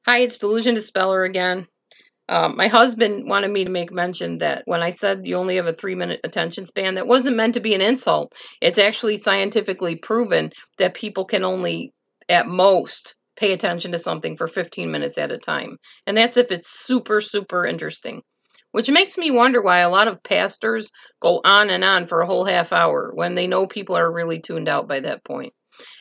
Hi, it's Delusion Dispeller again. My husband wanted me to make mention that when I said you only have a 3-minute attention span, that wasn't meant to be an insult. It's actually scientifically proven that people can only, at most, pay attention to something for 15 minutes at a time. And that's if it's super, super interesting. Which makes me wonder why a lot of pastors go on and on for a whole half hour when they know people are really tuned out by that point.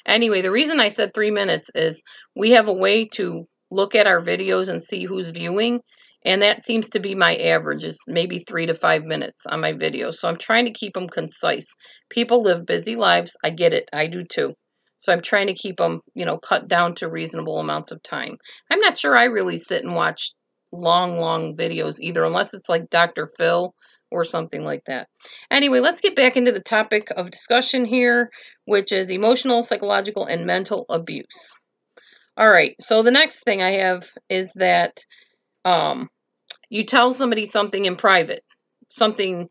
Anyway, the reason I said 3 minutes is we have a way to look at our videos and see who's viewing, and that seems to be my average, is maybe 3 to 5 minutes on my videos. So I'm trying to keep them concise. People live busy lives. I get it. I do too. So I'm trying to keep them, cut down to reasonable amounts of time. I'm not sure I really sit and watch long, long videos either, unless it's like Dr. Phil or something like that. Anyway, let's get back into the topic of discussion here, which is emotional, psychological, and mental abuse. All right, so the next thing I have is that you tell somebody something in private, something,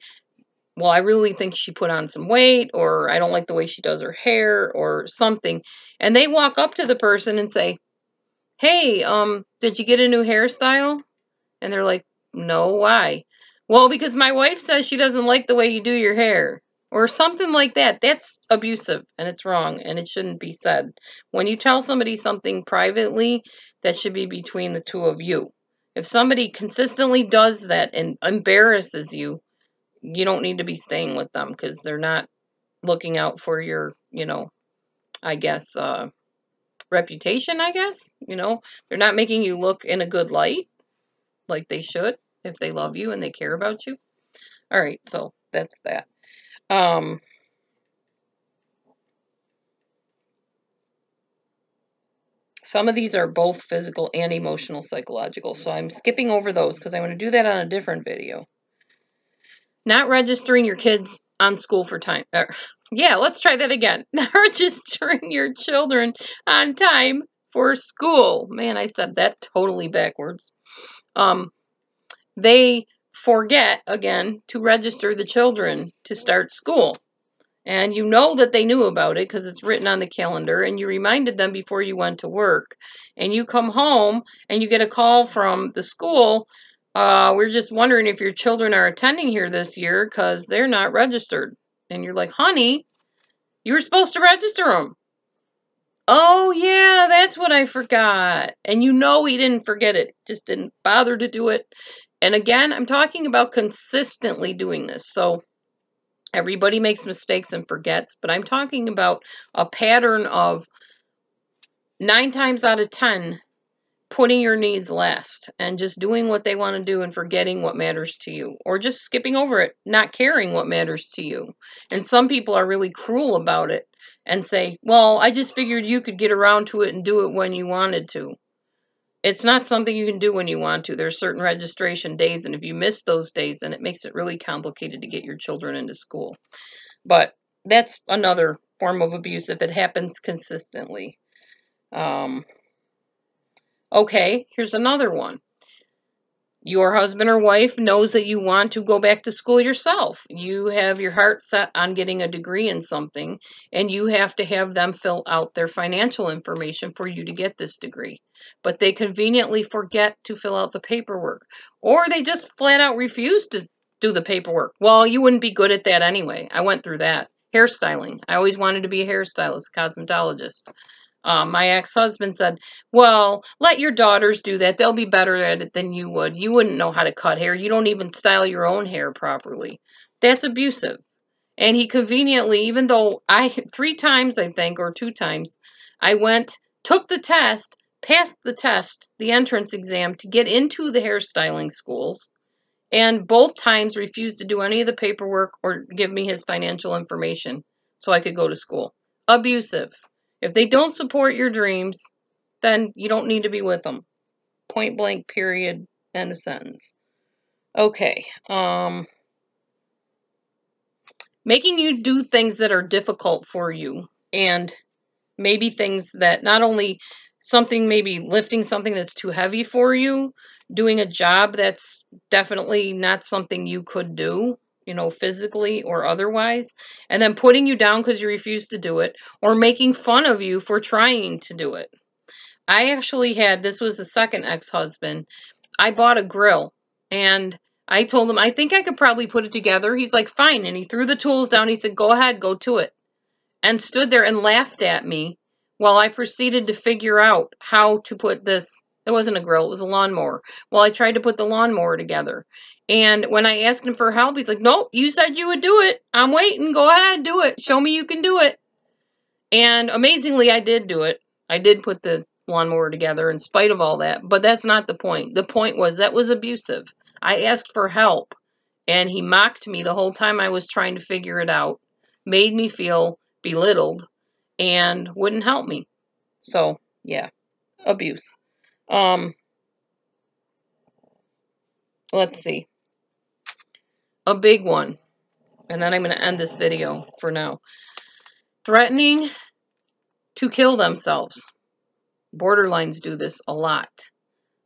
well, I really think she put on some weight, or I don't like the way she does her hair, or something, and they walk up to the person and say, hey, did you get a new hairstyle? And they're like, no, why? Well, because my wife says she doesn't like the way you do your hair. Or something like that. That's abusive and it's wrong and it shouldn't be said. When you tell somebody something privately, that should be between the two of you. If somebody consistently does that and embarrasses you, you don't need to be staying with them because they're not looking out for your, I guess, reputation, I guess. They're not making you look in a good light like they should if they love you and they care about you. All right, so that's that. Some of these are both physical and emotional psychological, so I'm skipping over those because I want to do that on a different video. Not registering your kids on school for time. Yeah, let's try that again. Not registering your children on time for school. Man, I said that totally backwards. They forget, again, to register the children to start school. And you know that they knew about it because it's written on the calendar, and you reminded them before you went to work. And you come home and you get a call from the school. We're just wondering if your children are attending here this year because they're not registered. And you're like, honey, you were supposed to register them. Oh, yeah, that's what I forgot. And you know he didn't forget it, just didn't bother to do it. And again, I'm talking about consistently doing this. So everybody makes mistakes and forgets, but I'm talking about a pattern of 9 times out of 10 putting your needs last and just doing what they want to do and forgetting what matters to you, or just skipping over it, not caring what matters to you. And some people are really cruel about it and say, well, I just figured you could get around to it and do it when you wanted to. It's not something you can do when you want to. There's certain registration days, and if you miss those days, then it makes it really complicated to get your children into school. But that's another form of abuse if it happens consistently. Okay, here's another one. Your husband or wife knows that you want to go back to school yourself. You have your heart set on getting a degree in something, and you have to have them fill out their financial information for you to get this degree. But they conveniently forget to fill out the paperwork, or they just flat out refuse to do the paperwork. Well, you wouldn't be good at that anyway. I went through that. Hairstyling. I always wanted to be a hairstylist, cosmetologist. My ex-husband said, well, let your daughters do that. They'll be better at it than you would. You wouldn't know how to cut hair. You don't even style your own hair properly. That's abusive. And he conveniently, even though 3 times, I think, or 2 times, I went, took the test, passed the test, the entrance exam to get into the hairstyling schools, and both times refused to do any of the paperwork or give me his financial information so I could go to school. Abusive. If they don't support your dreams, then you don't need to be with them. Point blank, period, end of sentence. Okay. Making you do things that are difficult for you, and maybe things that not only something, maybe lifting something that's too heavy for you, doing a job that's definitely not something you could do, physically or otherwise, and then putting you down because you refuse to do it, or making fun of you for trying to do it. I actually had, this was the second ex-husband, I bought a grill, and I told him, I think I could probably put it together. He's like, fine. And he threw the tools down. He said, go ahead, go to it. And stood there and laughed at me while I proceeded to figure out how to put this. It wasn't a grill, it was a lawnmower. Well, I tried to put the lawnmower together. And when I asked him for help, he's like, nope, you said you would do it. I'm waiting. Go ahead, do it. Show me you can do it. And amazingly, I did do it. I did put the lawnmower together in spite of all that. But that's not the point. The point was that was abusive. I asked for help, and he mocked me the whole time I was trying to figure it out, made me feel belittled, and wouldn't help me. So, yeah, abuse. Let's see. A big one. And then I'm going to end this video for now. Threatening to kill themselves. Borderlines do this a lot.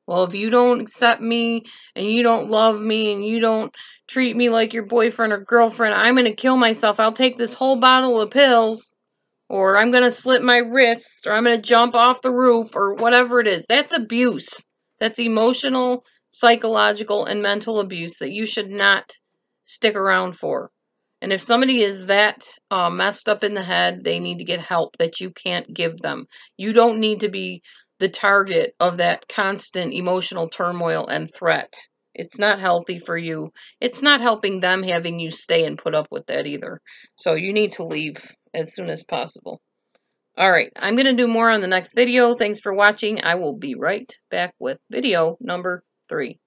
Well, if you don't accept me and you don't love me and you don't treat me like your boyfriend or girlfriend, I'm going to kill myself. I'll take this whole bottle of pills, or I'm going to slit my wrists, or I'm going to jump off the roof, or whatever it is. That's abuse. That's emotional, psychological, and mental abuse that you should not stick around for. And if somebody is that messed up in the head, they need to get help that you can't give them. You don't need to be the target of that constant emotional turmoil and threat. It's not healthy for you. It's not helping them having you stay and put up with that either. So you need to leave as soon as possible. All right, I'm going to do more on the next video. Thanks for watching. I will be right back with video number 3.